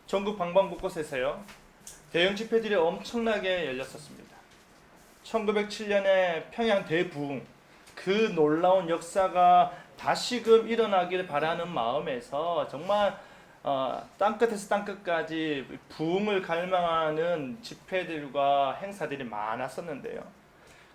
전국 방방곳곳에서요 대형 집회들이 엄청나게 열렸었습니다. 1907년에 평양 대부흥, 그 놀라운 역사가 다시금 일어나기를 바라는 마음에서 정말 땅끝에서 땅끝까지 부흥을 갈망하는 집회들과 행사들이 많았었는데요.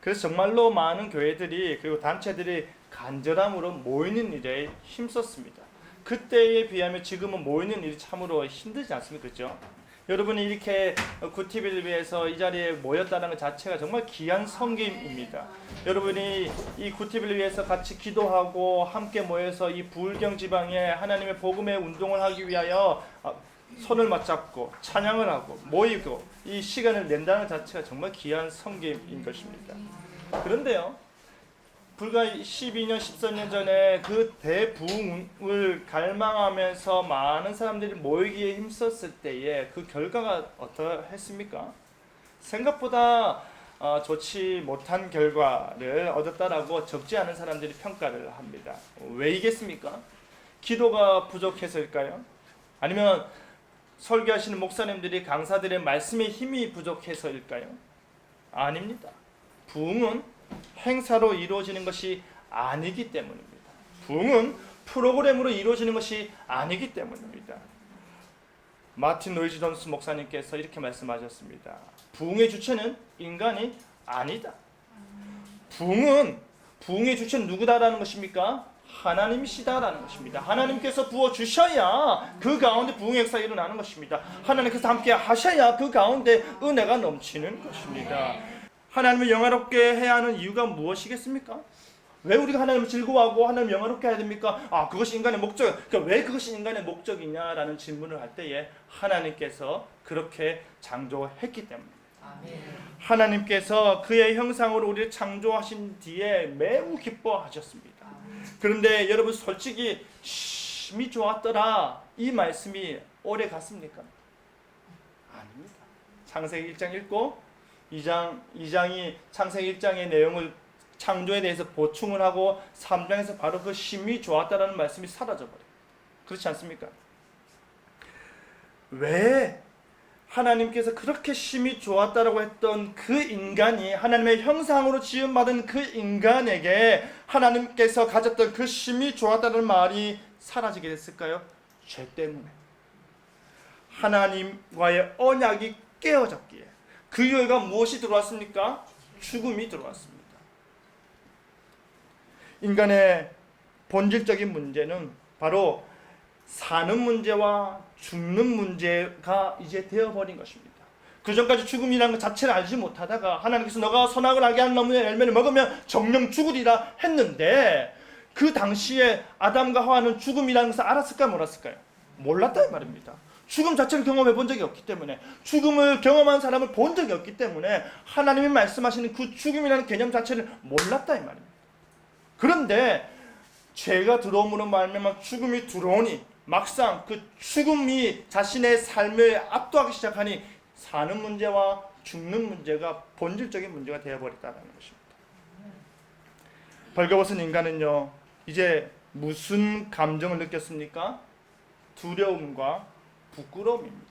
그래서 정말로 많은 교회들이 그리고 단체들이 간절함으로 모이는 일에 힘썼습니다. 그때에 비하면 지금은 모이는 일이 참으로 힘들지 않습니까? 그렇죠? 여러분이 이렇게 굿TV를 위해서 이 자리에 모였다는 것 자체가 정말 귀한 섬김입니다. 여러분이 이 굿TV를 위해서 같이 기도하고 함께 모여서 이 부울경 지방에 하나님의 복음의 운동을 하기 위하여 손을 맞잡고 찬양을 하고 모이고 이 시간을 낸다는 것 자체가 정말 귀한 섬김인 것입니다. 그런데요, 불과 12년, 13년 전에 그 대부흥을 갈망하면서 많은 사람들이 모이기에 힘썼을 때에 그 결과가 어떠했습니까? 생각보다 좋지 못한 결과를 얻었다라고 적지 않은 사람들이 평가를 합니다. 왜이겠습니까? 기도가 부족해서일까요? 아니면 설교하시는 목사님들이 강사들의 말씀의 힘이 부족해서일까요? 아닙니다. 부흥은 행사로 이루어지는 것이 아니기 때문입니다. 부흥은 프로그램으로 이루어지는 것이 아니기 때문입니다. 마틴 로이드 존스 목사님께서 이렇게 말씀하셨습니다. 부흥의 주체는 인간이 아니다. 부흥의 주체는 누구다라는 것입니까? 하나님이시다라는 것입니다. 하나님께서 부어 주셔야 그 가운데 부흥의 역사가 일어나는 것입니다. 하나님께서 함께 하셔야 그 가운데 은혜가 넘치는 것입니다. 하나님을 영화롭게 해야 하는 이유가 무엇이겠습니까? 왜 우리가 하나님을 즐거워하고 하나님을 영화롭게 해야 됩니까? 그것이 인간의 목적. 그러니까 왜 그것이 인간의 목적이냐라는 질문을 할 때에 하나님께서 그렇게 창조했기 때문입니다. 하나님께서 그의 형상으로 우리를 창조하신 뒤에 매우 기뻐하셨습니다. 그런데 여러분 솔직히 심히 좋았더라 이 말씀이 오래 갔습니까? 아닙니다. 창세기 1장 읽고 2장이 창세기 1장의 내용을 창조에 대해서 보충을 하고 3장에서 바로 그 심히 좋았다라는 말씀이 사라져버려요. 그렇지 않습니까? 왜 하나님께서 그렇게 심히 좋았다라고 했던 그 인간이 하나님의 형상으로 지음받은 그 인간에게 하나님께서 가졌던 그 심히 좋았다는 말이 사라지게 됐을까요? 죄 때문에. 하나님과의 언약이 깨어졌기에 그 결과 무엇이 들어왔습니까? 죽음이 들어왔습니다. 인간의 본질적인 문제는 바로 사는 문제와 죽는 문제가 이제 되어버린 것입니다. 그 전까지 죽음이라는 것 자체를 알지 못하다가 하나님께서 너가 선악을 알게 하는 나무의 열매를 먹으면 정령 죽으리라 했는데 그 당시에 아담과 하와는 죽음이라는 것을 알았을까요? 몰랐을까요? 몰랐다 이 말입니다. 죽음 자체를 경험해 본 적이 없기 때문에, 죽음을 경험한 사람을 본 적이 없기 때문에 하나님이 말씀하시는 그 죽음이라는 개념 자체를 몰랐다 이 말입니다. 그런데 죄가 들어옴으로 말미암아 죽음이 들어오니 막상 그 죽음이 자신의 삶을 압도하기 시작하니 사는 문제와 죽는 문제가 본질적인 문제가 되어버렸다는 것입니다. 벌거벗은 인간은요 이제 무슨 감정을 느꼈습니까? 두려움과 부끄러움입니다.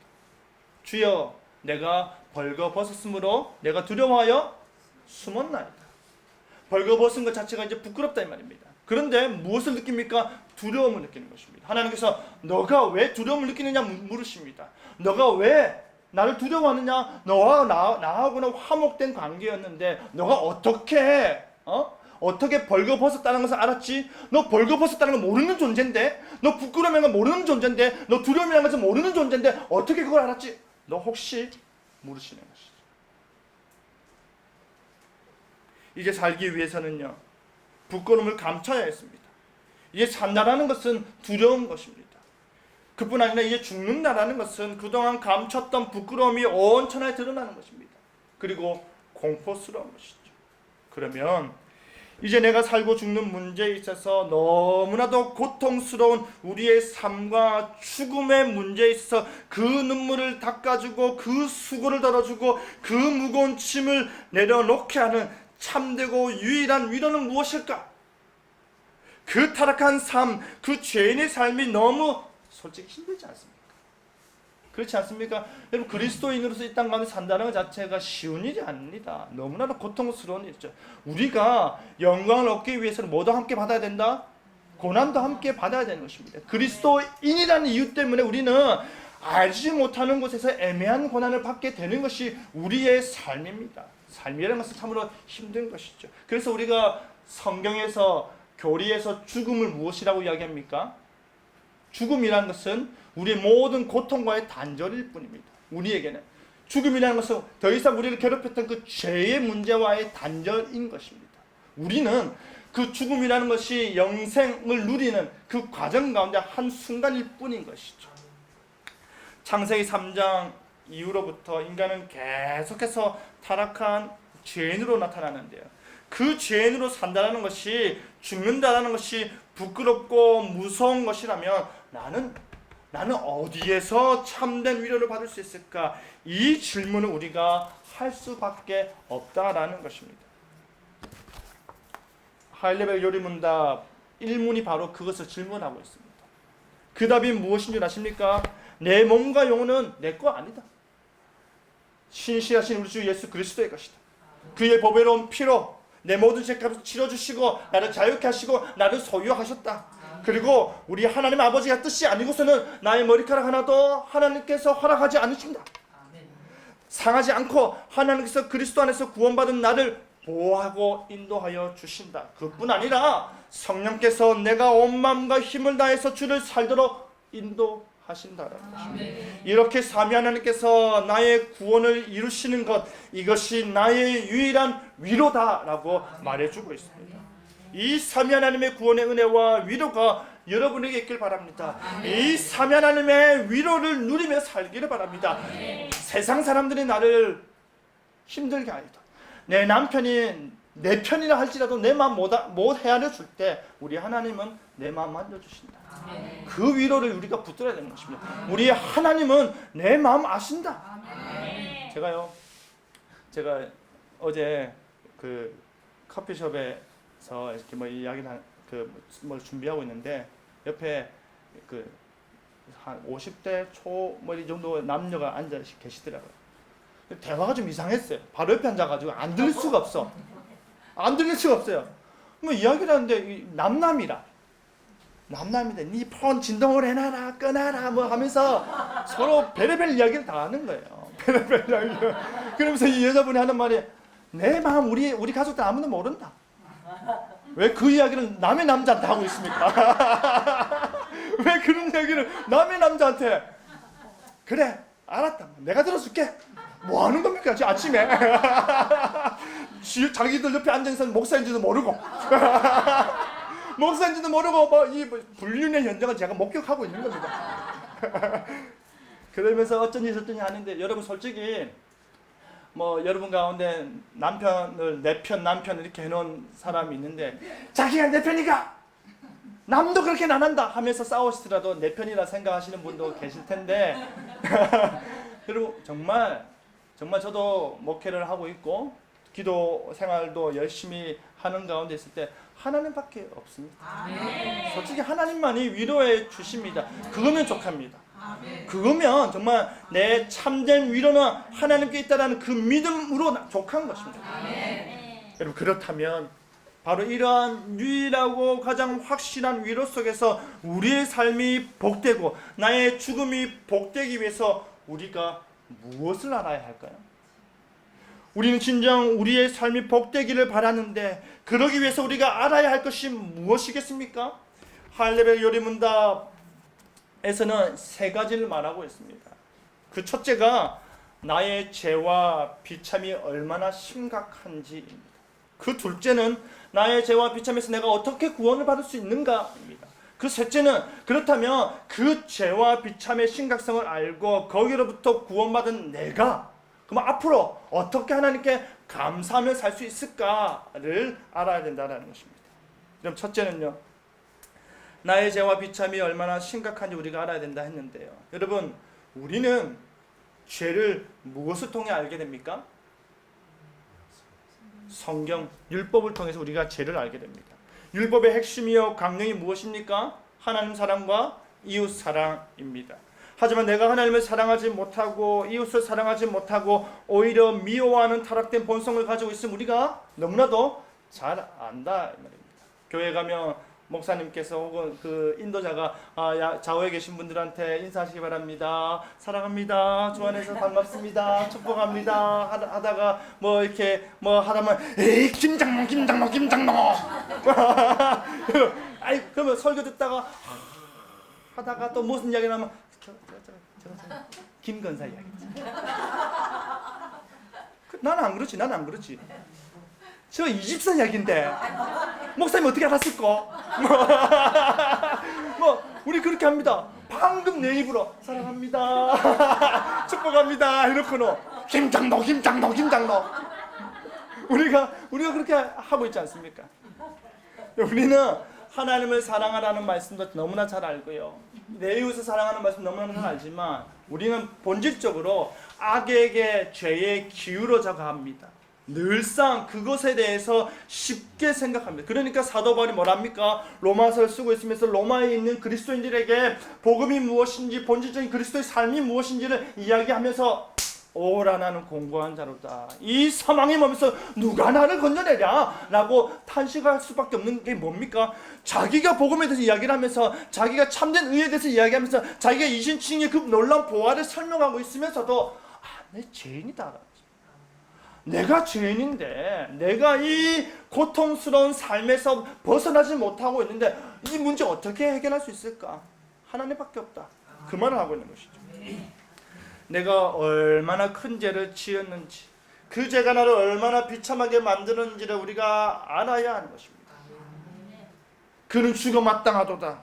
주여 내가 벌거벗었으므로 내가 두려워하여 숨었나이다. 벌거벗은 것 자체가 이제 부끄럽다 이 말입니다. 그런데 무엇을 느낍니까? 두려움을 느끼는 것입니다. 하나님께서 너가 왜 두려움을 느끼느냐 물으십니다. 너가 왜 나를 두려워하느냐? 너와 나하고는 화목된 관계였는데 너가 어떻게 벌거벗었다는 것을 알았지? 너 벌거벗었다는 걸 모르는 존재인데, 너 부끄러움이라는 걸 모르는 존재인데, 너 두려움이라는 것을 모르는 존재인데 어떻게 그걸 알았지? 너 혹시 물으시는 것이죠. 이제 살기 위해서는요 부끄러움을 감춰야 했습니다. 이제 산다라는 것은 두려운 것입니다. 그뿐 아니라 이제 죽는다라는 것은 그동안 감췄던 부끄러움이 온천하게 드러나는 것입니다. 그리고 공포스러운 것이죠. 그러면 이제 내가 살고 죽는 문제에 있어서 너무나도 고통스러운 우리의 삶과 죽음의 문제에 있어서 그 눈물을 닦아주고 그 수고를 덜어주고 그 무거운 짐을 내려놓게 하는 참되고 유일한 위로는 무엇일까? 그 타락한 삶, 그 죄인의 삶이 너무 솔직히 힘들지 않습니까? 그렇지 않습니까? 여러분, 그리스도인으로서 이 땅 가운데 산다는 것 자체가 쉬운 일이 아닙니다. 너무나도 고통스러운 일이죠. 우리가 영광을 얻기 위해서는 뭐도 함께 받아야 된다? 고난도 함께 받아야 되는 것입니다. 그리스도인이라는 이유 때문에 우리는 알지 못하는 곳에서 애매한 고난을 받게 되는 것이 우리의 삶입니다. 삶이라는 것은 참으로 힘든 것이죠. 그래서 우리가 성경에서, 교리에서 죽음을 무엇이라고 이야기합니까? 죽음이라는 것은 우리의 모든 고통과의 단절일 뿐입니다. 우리에게는 죽음이라는 것은 더 이상 우리를 괴롭혔던 그 죄의 문제와의 단절인 것입니다. 우리는 그 죽음이라는 것이 영생을 누리는 그 과정 가운데 한순간일 뿐인 것이죠. 창세기 3장 이후로부터 인간은 계속해서 타락한 죄인으로 나타나는데요. 그 죄인으로 산다는 것이, 죽는다는 것이 부끄럽고 무서운 것이라면 나는 어디에서 참된 위로를 받을 수 있을까? 이 질문을 우리가 할 수밖에 없다라는 것입니다. 하이레벨 요리문답 1문이 바로 그것을 질문하고 있습니다. 그 답이 무엇인 줄 아십니까? 내 몸과 영혼은 내 거 아니다. 신실하신 우리 주 예수 그리스도의 것이다. 그의 보배로운 피로 내 모든 죄값을 치러주시고 나를 자유케 하시고 나를 소유하셨다. 그리고 우리 하나님 아버지의 뜻이 아니고서는 나의 머리카락 하나도 하나님께서 허락하지 않으신다. 상하지 않고 하나님께서 그리스도 안에서 구원받은 나를 보호하고 인도하여 주신다. 그뿐 아니라 성령께서 내가 온 마음과 힘을 다해서 주를 살도록 인도하신다라는 것입니다. 이렇게 삼위 하나님께서 나의 구원을 이루시는 것, 이것이 나의 유일한 위로다라고 말해주고 있습니다. 이 삼위 하나님의 구원의 은혜와 위로가 여러분에게 있길 바랍니다. 이 삼위 하나님의 위로를 누리며 살기를 바랍니다. 세상 사람들이 나를 힘들게 하리다. 내 남편이 내 편이라 할지라도 내 마음 못 헤아려 줄 때 우리 하나님은 내 마음 만져주신다. 그 위로를 우리가 붙들어야 되는 것입니다. 우리 하나님은 내 마음 아신다. 제가 어제 그 커피숍에서 이렇게 뭐 이야기를 뭘 준비하고 있는데 옆에 그 한 50대 초 뭐 이 정도 남녀가 앉아 계시더라고요. 대화가 좀 이상했어요. 바로 옆에 앉아가지고 안 들릴 수가 없어. 안 들릴 수가 없어요. 뭐 이야기를 하는데 남남이다. 니 폰 진동을 해놔라, 꺼놔라 뭐 하면서 서로 별의별 이야기를 다 하는 거예요. 별의별 이야기. 그러면서 이 여자분이 하는 말이, 내 마음 우리 가족들 아무도 모른다. 왜 그 이야기를 남의 남자한테 하고 있습니까? 왜 그런 얘기를 남의 남자한테? 그래, 알았다. 내가 들어줄게. 뭐 하는 겁니까? 지금 아침에. 자기들 옆에 앉아있는 목사인지도 모르고. 목사인지도 모르고 이 불륜의 현장을 제가 목격하고 있는 겁니다. 그러면서 어쩐지 하는데, 여러분 솔직히 뭐 여러분 가운데 내 편 남편을 이렇게 해놓은 사람이 있는데, 자기가 내 편이가 남도 그렇게 안 한다 하면서 싸우시더라도 내 편이라 생각하시는 분도 계실 텐데 여러분 정말 저도 목회를 하고 있고 기도 생활도 열심히 하는 가운데 있을 때 하나님밖에 없습니다. 솔직히 하나님만이 위로해 주십니다. 그거면 족합니다. 그거면 정말 내 참된 위로는 하나님께 있다라는 그 믿음으로 족한 것입니다. 여러분, 그렇다면 바로 이러한 유일하고 가장 확실한 위로 속에서 우리의 삶이 복되고 나의 죽음이 복되기 위해서 우리가 무엇을 알아야 할까요? 우리는 진정 우리의 삶이 복되기를 바라는데, 그러기 위해서 우리가 알아야 할 것이 무엇이겠습니까? 하이레벨 요리문답에서는 3가지를 말하고 있습니다. 그 첫째가 나의 죄와 비참이 얼마나 심각한지입니다. 그 둘째는 나의 죄와 비참에서 내가 어떻게 구원을 받을 수 있는가입니다. 그 셋째는, 그렇다면 그 죄와 비참의 심각성을 알고 거기로부터 구원받은 내가 그럼 앞으로 어떻게 하나님께 감사하며 살 수 있을까를 알아야 된다는 것입니다. 그럼 첫째는요, 나의 죄와 비참이 얼마나 심각한지 우리가 알아야 된다 했는데요. 여러분, 우리는 죄를 무엇을 통해 알게 됩니까? 성경, 율법을 통해서 우리가 죄를 알게 됩니다. 율법의 핵심이요 강령이 무엇입니까? 하나님 사랑과 이웃 사랑입니다. 하지만 내가 하나님을 사랑하지 못하고 이웃을 사랑하지 못하고 오히려 미워하는 타락된 본성을 가지고 있으면 우리가 너무나도 잘 안다 이 말입니다. 교회 가면 목사님께서 혹은 그 인도자가 좌우에 계신 분들한테 인사하시기 바랍니다. 사랑합니다. 주 안에서 반갑습니다. 축복합니다. 하다가 뭐 이렇게 뭐 하다면 에이 김장로 아이 그러면 설교 듣다가 하다가 또 무슨 이야기 나면 김건사 이야기. 나는 안 그렇지. 저 이집사 이야기인데 목사님 어떻게 알았을까? 뭐 우리 그렇게 합니다. 방금 내 입으로 사랑합니다. 축복합니다. 이렇게는 김장로. 우리가 그렇게 하고 있지 않습니까? 우리는 하나님을 사랑하라는 말씀도 너무나 잘 알고요. 내 이웃을 사랑하는 말씀 너무나 잘 알지만 우리는 본질적으로 악에게 죄에 기울어져 갑니다. 늘상 그것에 대해서 쉽게 생각합니다. 그러니까 사도 바울이 뭐랍니까? 로마서를 쓰고 있으면서 로마에 있는 그리스도인들에게 복음이 무엇인지 본질적인 그리스도의 삶이 무엇인지를 이야기하면서 오라 나는 공고한 자로다. 이 사망의 몸에서 누가 나를 건져내랴? 라고 탄식할 수밖에 없는 게 뭡니까? 자기가 복음에 대해서 이야기를 하면서 자기가 참된 의에 대해서 이야기하면서 자기가 이신칭의 그 놀라운 보화를 설명하고 있으면서도 내 죄인이다. 내가 죄인인데 내가 이 고통스러운 삶에서 벗어나지 못하고 있는데 이 문제 어떻게 해결할 수 있을까? 하나님밖에 없다. 그 말을 하고 있는 것이죠. 내가 얼마나 큰 죄를 지었는지 그 죄가 나를 얼마나 비참하게 만드는지를 우리가 알아야 하는 것입니다. 그는 죽어 마땅하도다.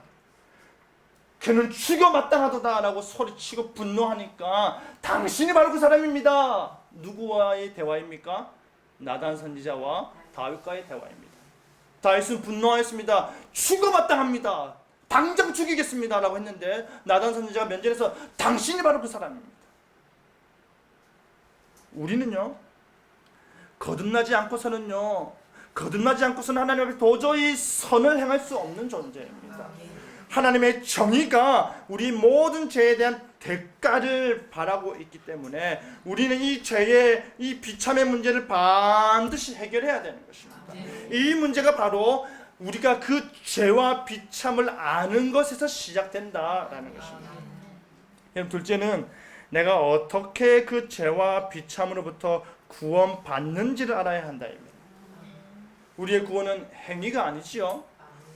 그는 죽어 마땅하도다 라고 소리치고 분노하니까 당신이 바로 그 사람입니다. 누구와의 대화입니까? 나단 선지자와 다윗과의 대화입니다. 다윗은 분노하였습니다. 죽어 마땅합니다. 당장 죽이겠습니다 라고 했는데 나단 선지자가 면전에서 당신이 바로 그 사람입니다. 우리는요 거듭나지 않고서는 하나님 앞에 도저히 선을 행할 수 없는 존재입니다. 하나님의 정의가 우리 모든 죄에 대한 대가를 바라고 있기 때문에 우리는 이 죄의 이 비참의 문제를 반드시 해결해야 되는 것입니다. 이 문제가 바로 우리가 그 죄와 비참을 아는 것에서 시작된다라는 것입니다. 둘째는 내가 어떻게 그 죄와 비참으로부터 구원받는지를 알아야 한다입니다. 우리의 구원은 행위가 아니지요.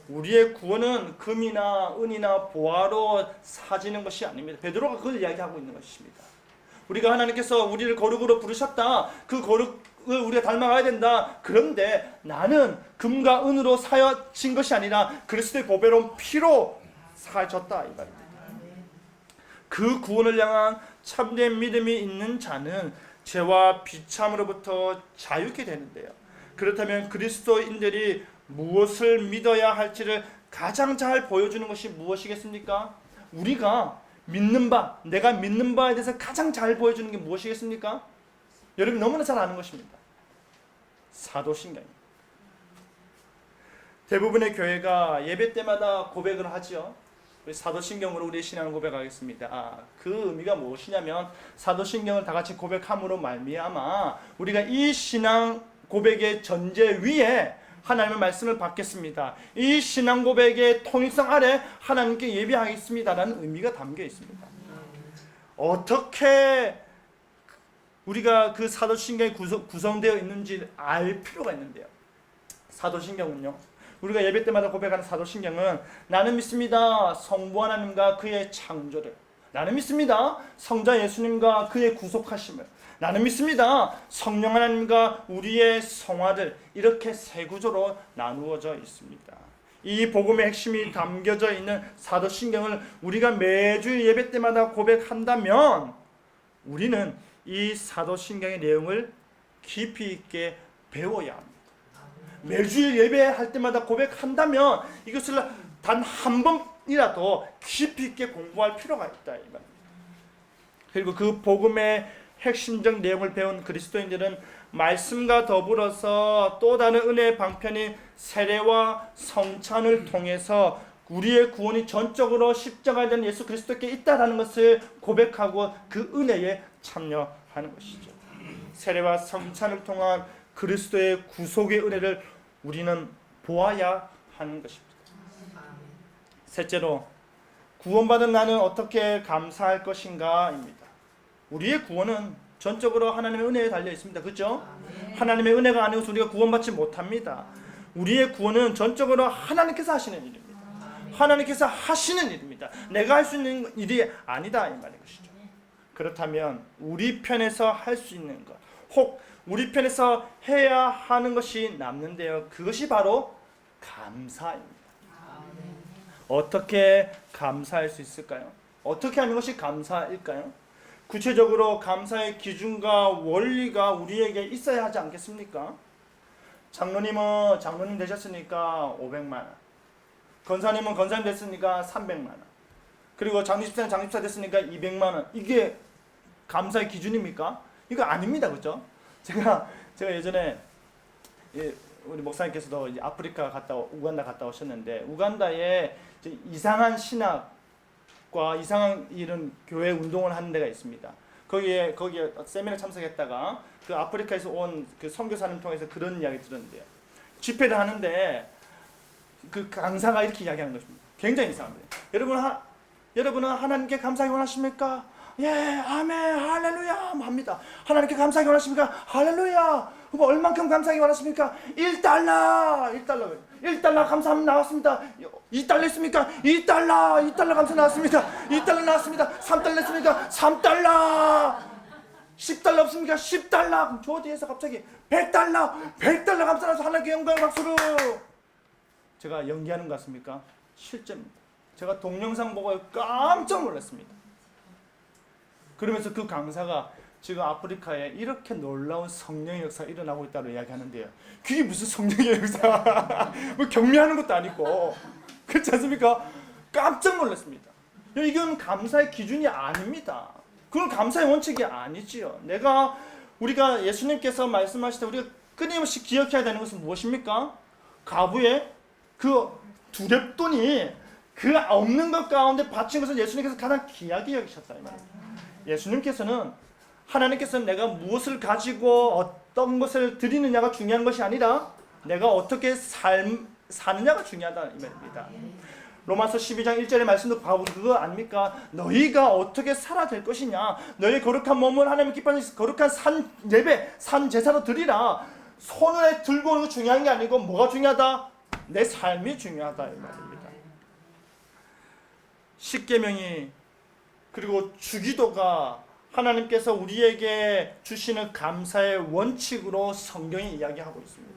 우리의 구원은 금이나 은이나 보화로 사지는 것이 아닙니다. 베드로가 그걸 이야기하고 있는 것입니다. 우리가 하나님께서 우리를 거룩으로 부르셨다. 그 거룩을 우리가 닮아가야 된다. 그런데 나는 금과 은으로 사여진 것이 아니라 그리스도의 보배로운 피로 사여졌다 이 말입니다. 그 구원을 향한 참된 믿음이 있는 자는 죄와 비참으로부터 자유케 되는데요. 그렇다면 그리스도인들이 무엇을 믿어야 할지를 가장 잘 보여주는 것이 무엇이겠습니까? 우리가 믿는 바, 내가 믿는 바에 대해서 가장 잘 보여주는 게 무엇이겠습니까? 여러분 너무나 잘 아는 것입니다. 사도신경입니다. 대부분의 교회가 예배 때마다 고백을 하죠. 사도신경으로 우리의 신앙을 고백하겠습니다. 그 의미가 무엇이냐면 사도신경을 다 같이 고백함으로 말미암아 우리가 이 신앙 고백의 전제 위에 하나님의 말씀을 받겠습니다. 이 신앙 고백의 통일성 아래 하나님께 예배하겠습니다라는 의미가 담겨 있습니다. 어떻게 우리가 그 사도신경이 구성되어 있는지 알 필요가 있는데요. 사도신경은요, 우리가 예배 때마다 고백하는 사도신경은 나는 믿습니다. 성부 하나님과 그의 창조를, 나는 믿습니다. 성자 예수님과 그의 구속하심을, 나는 믿습니다. 성령 하나님과 우리의 성화를, 이렇게 세 구조로 나누어져 있습니다. 이 복음의 핵심이 담겨져 있는 사도신경을 우리가 매주 예배 때마다 고백한다면 우리는 이 사도신경의 내용을 깊이 있게 배워야 합니다. 매주 예배할 때마다 고백한다면 이것을 단 한 번이라도 깊이 있게 공부할 필요가 있다 이 말입니다. 그리고 그 복음의 핵심적 내용을 배운 그리스도인들은 말씀과 더불어서 또 다른 은혜의 방편인 세례와 성찬을 통해서 우리의 구원이 전적으로 십자가에 대한 예수 그리스도께 있다라는 것을 고백하고 그 은혜에 참여하는 것이죠. 세례와 성찬을 통한 그리스도의 구속의 은혜를 우리는 보아야 하는 것입니다. 셋째로, 구원받은 나는 어떻게 감사할 것인가입니다. 우리의 구원은 전적으로 하나님의 은혜에 달려 있습니다. 그렇죠? 하나님의 은혜가 아니고서 우리가 구원받지 못합니다. 우리의 구원은 전적으로 하나님께서 하시는 일입니다. 하나님께서 하시는 일입니다. 내가 할 수 있는 일이 아니다, 이 말인 것이죠. 그렇다면 우리 편에서 할 수 있는 것, 혹 우리 편에서 해야 하는 것이 남는데요. 그것이 바로 감사입니다. 어떻게 감사할 수 있을까요? 어떻게 하는 것이 감사일까요? 구체적으로 감사의 기준과 원리가 우리에게 있어야 하지 않겠습니까? 장로님은 장로님 되셨으니까 500만 원, 권사님은 권사님 됐으니까 300만 원, 그리고 장집사는 장집사 됐으니까 200만 원. 이게 감사의 기준입니까? 이거 아닙니다. 그렇죠? 제가 예전에 우리 목사님께서도 이제 아프리카 우간다 갔다 오셨는데, 우간다에 이제 이상한 신학과 이상한 이런 교회 운동을 하는 데가 있습니다. 거기에 세미나 참석했다가 그 아프리카에서 온 그 선교사님 통해서 그런 이야기 들었는데요. 집회를 하는데 그 강사가 이렇게 이야기하는 것입니다. 굉장히 이상합니다. 여러분은 하나님께 감사하기 원하십니까? 예, 아멘, 할렐루야 합니다. 하나님께 감사하기 원하십니까? 할렐루야. 그럼 얼만큼 감사하기 원하십니까? 1달러 감사함 나왔습니다. 2달러 있습니까? 2달러 감사 나왔습니다. 2달러 나왔습니다. 3달러 있습니까? 3달러. 10달러 없습니까? 10달러. 그럼 저 뒤에서 갑자기 100달러 감사 나와서 하나님께 영광 박수로. 제가 연기하는 것 같습니까? 실제입니다. 제가 동영상 보고 깜짝 놀랐습니다. 그러면서 그 강사가 지금 아프리카에 이렇게 놀라운 성령의 역사가 일어나고 있다고 이야기하는데요. 그게 무슨 성령의 역사? 뭐 격려하는 것도 아니고, 그렇지 않습니까? 깜짝 놀랐습니다. 이건 감사의 기준이 아닙니다. 그건 감사의 원칙이 아니지요. 우리가 예수님께서 말씀하실 때 우리가 끊임없이 기억해야 되는 것은 무엇입니까? 가부의 그 두렙돈이 그 없는 것 가운데 바친 것을 예수님께서 가장 귀하게 여기셨다, 이 말입니다. 하나님께서는 내가 무엇을 가지고 어떤 것을 드리느냐가 중요한 것이 아니라 내가 어떻게 사느냐가 중요하다, 이 말입니다. 로마서 12장 1절의 말씀도 바로 그거 아닙니까? 너희가 어떻게 살아야 될 것이냐, 너희 거룩한 몸을 하나님 기뻐하는 거룩한 산 예배, 산 제사로 드리라. 손에 들고 오는 거 중요한 게 아니고 뭐가 중요하다? 내 삶이 중요하다, 이 말입니다. 십계명이 그리고 주기도가 하나님께서 우리에게 주시는 감사의 원칙으로 성경이 이야기하고 있습니다.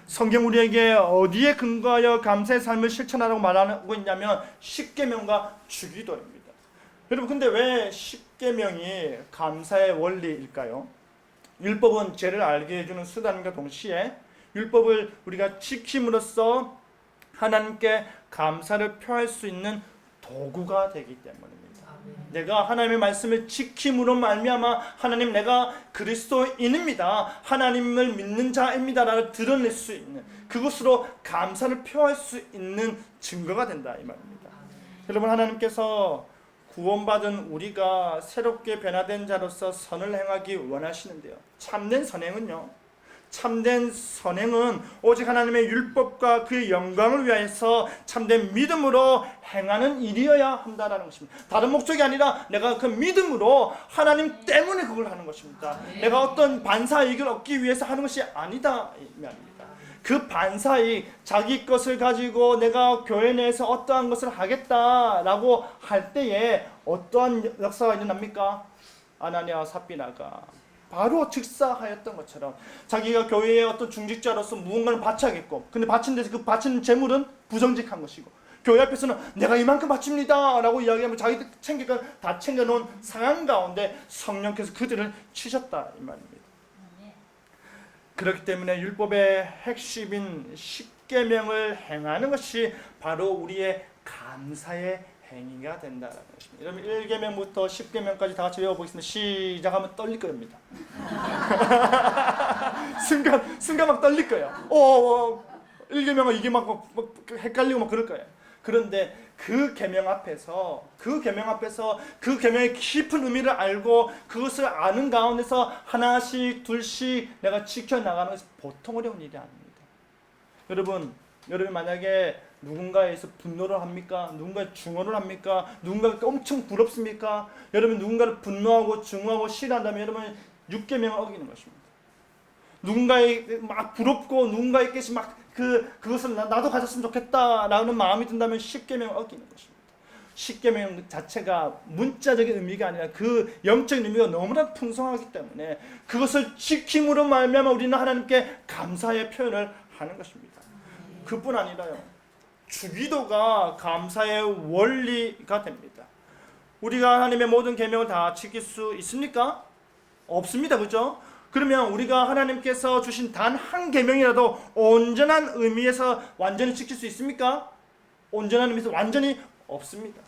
성경 우리에게 어디에 근거하여 감사의 삶을 실천하라고 말하고 있냐면 십계명과 주기도입니다. 여러분, 근데 왜 십계명이 감사의 원리일까요? 율법은 죄를 알게 해주는 수단과 동시에 율법을 우리가 지킴으로써 하나님께 감사를 표할 수 있는 도구가 되기 때문입니다. 내가 하나님의 말씀을 지킴으로 말미암아 하나님, 내가 그리스도인입니다, 하나님을 믿는 자입니다 라고 드러낼 수 있는, 그것으로 감사를 표할 수 있는 증거가 된다, 이 말입니다. 여러분, 하나님께서 구원받은 우리가 새롭게 변화된 자로서 선을 행하기 원하시는데요. 참된 선행은 오직 하나님의 율법과 그의 영광을 위하여서 참된 믿음으로 행하는 일이어야 한다는 것입니다. 다른 목적이 아니라 내가 그 믿음으로 하나님 때문에 그걸 하는 것입니다. 내가 어떤 반사이익을 얻기 위해서 하는 것이 아니다, 이 말입니다. 그 반사이익, 자기 것을 가지고 내가 교회 내에서 어떠한 것을 하겠다라고 할 때에 어떠한 역사가 일어납니까? 아나니아와 삽비나가 바로 즉사하였던 것처럼 자기가 교회의 어떤 중직자로서 무언가를 바쳐야겠고, 근데 바치는데 그 바치는 재물은 부정직한 것이고, 교회 앞에서는 내가 이만큼 바칩니다 라고 이야기하면 자기들 다 챙겨놓은 상황 가운데 성령께서 그들을 치셨다, 이 말입니다. 그렇기 때문에 율법의 핵심인 십계명을 행하는 것이 바로 우리의 감사의 행위가 된다는 것입니다. 여러분, 1계명부터 10계명까지 다 같이 외워보겠습니다. 시작하면 떨릴 겁니다. 순간 막 떨릴 거예요. 1계명은 이게 막 헷갈리고 막 그럴 거예요. 그런데 그 계명 앞에서 그 계명의 깊은 의미를 알고 그것을 아는 가운데서 하나씩 둘씩 내가 지켜나가는 것이 보통 어려운 일이 아닙니다. 여러분 만약에 누군가에서 분노를 합니까? 누군가에 증오를 합니까? 누군가가 엄청 부럽습니까? 여러분 누군가를 분노하고 증오하고 싫어한다면 여러분 육계명을 어기는 것입니다. 누군가에 막 부럽고 누군가에게서 막 그것을 나도 가졌으면 좋겠다라는 마음이 든다면 십계명을 어기는 것입니다. 십계명 자체가 문자적인 의미가 아니라 그 영적인 의미가 너무나 풍성하기 때문에 그것을 지킴으로 말미암아 우리는 하나님께 감사의 표현을 하는 것입니다. 그뿐 아니라요, 주기도가 감사의 원리가 됩니다. 우리가 하나님의 모든 계명을 다 지킬 수 있습니까? 없습니다. 그죠? 그러면 우리가 하나님께서 주신 단 한 계명이라도 온전한 의미에서 완전히 지킬 수 있습니까? 온전한 의미에서 완전히 없습니다.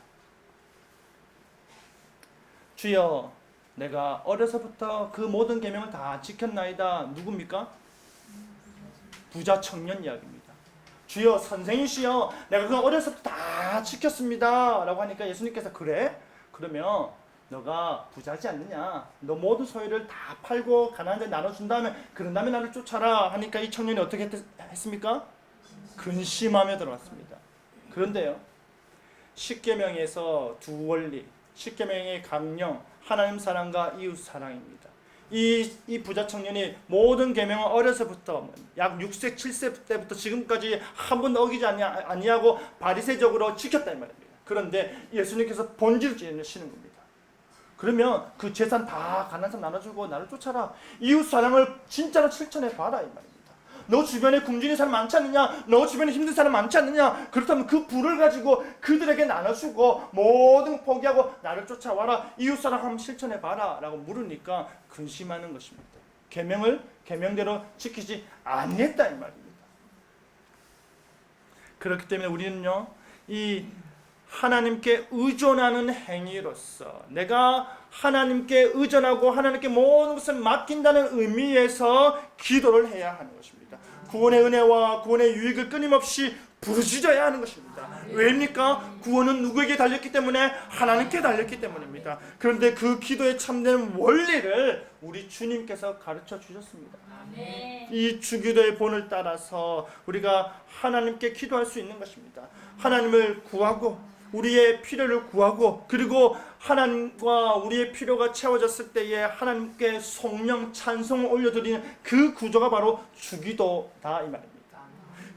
주여, 내가 어려서부터 그 모든 계명을 다 지켰나이다. 누굽니까? 부자 청년 이야기입니다. 주여, 선생이시여, 내가 그 어려서부터 다 지켰습니다 라고 하니까 예수님께서 그래? 그러면 너가 부자지 않느냐? 너 모든 소유를 다 팔고 가난한 데 나눠준 다음에 그런 다음에 나를 쫓아라 하니까 이 청년이 어떻게 했습니까? 근심하며 들어갔습니다. 그런데요, 십계명에서 두 원리, 십계명의 강령, 하나님 사랑과 이웃 사랑입니다. 이 부자 청년이 모든 계명을 어려서부터 약 6세, 7세 때부터 지금까지 한 번도 어기지 아니하고 바리새적으로 지켰다 이 말입니다. 그런데 예수님께서 본질을 찌르시는 겁니다. 그러면 그 재산 다 가난한 사람 나눠주고 나를 쫓아라. 이웃 사랑을 진짜로 실천해 봐라 이 말입니다. 너 주변에 굶주린 사람 많지 않느냐? 너 주변에 힘든 사람 많지 않느냐? 그렇다면 그 부를 가지고 그들에게 나눠주고 모든 거 포기하고 나를 쫓아와라. 이웃 사랑 한번 실천해 봐라 라고 물으니까 근심하는 것입니다. 계명대로 지키지 않겠다 이 말입니다. 그렇기 때문에 우리는요, 이 하나님께 의존하는 행위로서 내가 하나님께 의존하고 하나님께 모든 것을 맡긴다는 의미에서 기도를 해야 하는 것입니다. 구원의 은혜와 구원의 유익을 끊임없이 부르짖어야 하는 것입니다. 왜입니까? 구원은 누구에게 달렸기 때문에? 하나님께 달렸기 때문입니다. 그런데 그 기도의 참된 원리를 우리 주님께서 가르쳐 주셨습니다. 이 주기도의 본을 따라서 우리가 하나님께 기도할 수 있는 것입니다. 하나님을 구하고 우리의 필요를 구하고 그리고 하나님과 우리의 필요가 채워졌을 때에 하나님께 성령 찬송을 올려드리는 그 구조가 바로 주기도다 이 말입니다.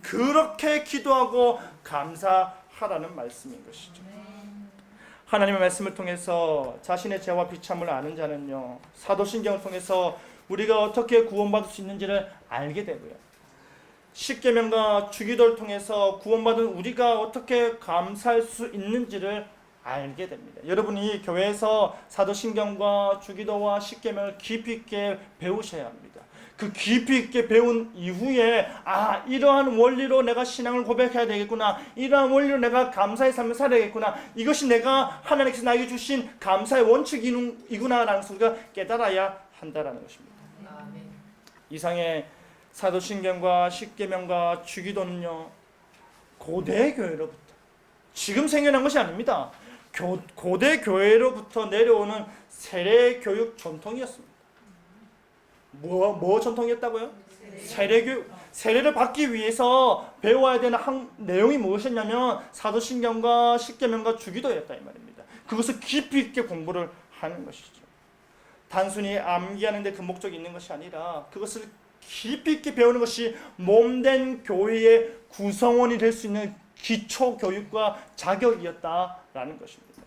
그렇게 기도하고 감사하라는 말씀인 것이죠. 하나님의 말씀을 통해서 자신의 죄와 비참을 아는 자는요, 사도신경을 통해서 우리가 어떻게 구원받을 수 있는지를 알게 되고요, 십계명과 주기도를 통해서 구원받은 우리가 어떻게 감사할 수 있는지를 알게 됩니다. 여러분이 교회에서 사도신경과 주기도와 십계명을 깊이 있게 배우셔야 합니다. 그 깊이 있게 배운 이후에 이러한 원리로 내가 신앙을 고백해야 되겠구나, 이러한 원리로 내가 감사의 삶을 살아야겠구나, 이것이 내가 하나님께서 나에게 주신 감사의 원칙이구나 라는 것을 우리가 깨달아야 한다는 것입니다. 이상의 사도신경과 십계명과 주기도는요, 고대 교회로부터 지금 생겨난 것이 아닙니다. 고대 교회로부터 내려오는 세례 교육 전통이었습니다. 뭐 전통이었다고요? 세례 교육. 세례를 받기 위해서 배워야 되는 내용이 무엇이었냐면 사도신경과 십계명과 주기도였다 이 말입니다. 그것을 깊이 있게 공부를 하는 것이죠. 단순히 암기하는 데 그 목적이 있는 것이 아니라 그것을 깊이 있게 배우는 것이 몸된 교회의 구성원이 될 수 있는 기초 교육과 자격이었다라는 것입니다.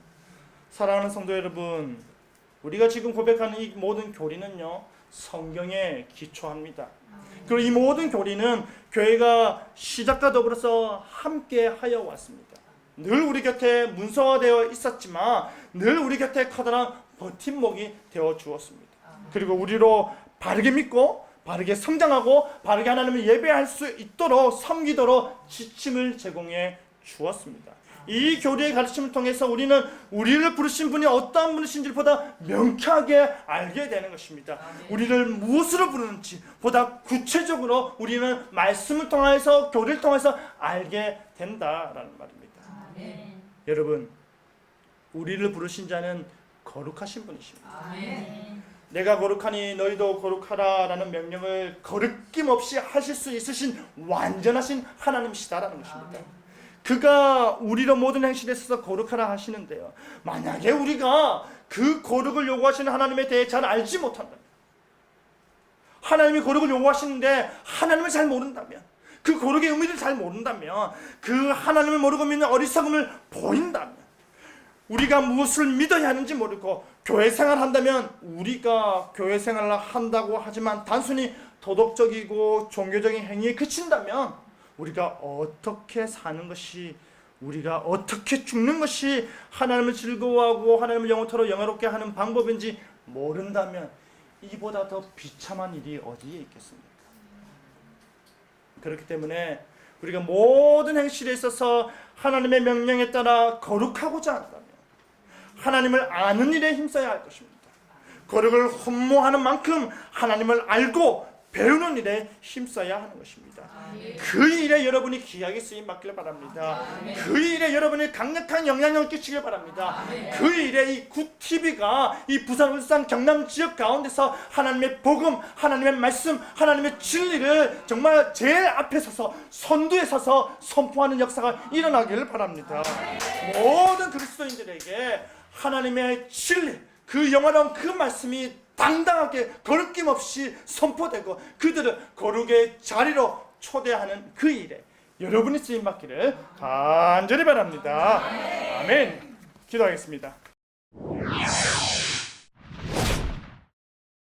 사랑하는 성도 여러분, 우리가 지금 고백하는 이 모든 교리는요, 성경에 기초합니다. 그리고 이 모든 교리는 교회가 시작과 더불어서 함께 하여 왔습니다. 늘 우리 곁에 문서화되어 있었지만 늘 우리 곁에 커다란 버팀목이 되어 주었습니다. 그리고 우리로 바르게 믿고 바르게 성장하고 바르게 하나님을 예배할 수 있도록 섬기도록 지침을 제공해 주었습니다. 이 교리의 가르침을 통해서 우리는 우리를 부르신 분이 어떠한 분이신지를 보다 명쾌하게 알게 되는 것입니다. 우리를 무엇으로 부르는지 보다 구체적으로 우리는 말씀을 통해서 교리를 통해서 알게 된다라는 말입니다. 아멘. 여러분, 우리를 부르신 자는 거룩하신 분이십니다. 아멘. 내가 거룩하니 너희도 거룩하라 라는 명령을 거리낌 없이 하실 수 있으신 완전하신 하나님이시다라는 것입니다. 그가 우리로 모든 행실에 있어서 거룩하라 하시는데요, 만약에 우리가 그 거룩을 요구하시는 하나님에 대해 잘 알지 못한다면, 하나님이 거룩을 요구하시는데 하나님을 잘 모른다면, 그 거룩의 의미를 잘 모른다면, 그 하나님을 모르고 믿는 어리석음을 보인다면, 우리가 무엇을 믿어야 하는지 모르고 교회 생활을 한다면, 우리가 교회 생활을 한다고 하지만 단순히 도덕적이고 종교적인 행위에 그친다면, 우리가 어떻게 사는 것이, 우리가 어떻게 죽는 것이 하나님을 즐거워하고 하나님을 영원토록 영화롭게 하는 방법인지 모른다면 이보다 더 비참한 일이 어디에 있겠습니까? 그렇기 때문에 우리가 모든 행실에 있어서 하나님의 명령에 따라 거룩하고자 한다면 하나님을 아는 일에 힘써야 할 것입니다. 거룩을 흠모하는 만큼 하나님을 알고 배우는 일에 힘써야 하는 것입니다. 그 일에 여러분이 귀하게 쓰임 받기를 바랍니다. 그 일에 여러분이 강력한 영향력을 끼치길 바랍니다. 그 일에 이 굿TV가 이 부산, 울산, 경남 지역 가운데서 하나님의 복음, 하나님의 말씀, 하나님의 진리를 정말 제일 앞에 서서 선두에 서서 선포하는 역사가 일어나기를 바랍니다. 모든 그리스도인들에게 하나님의 진리, 그 영화로운 그 말씀이 당당하게 거리낌 없이 선포되고 그들을 거룩의 자리로 초대하는 그 일에 여러분이 쓰임받기를 간절히 바랍니다. 아멘. 기도하겠습니다.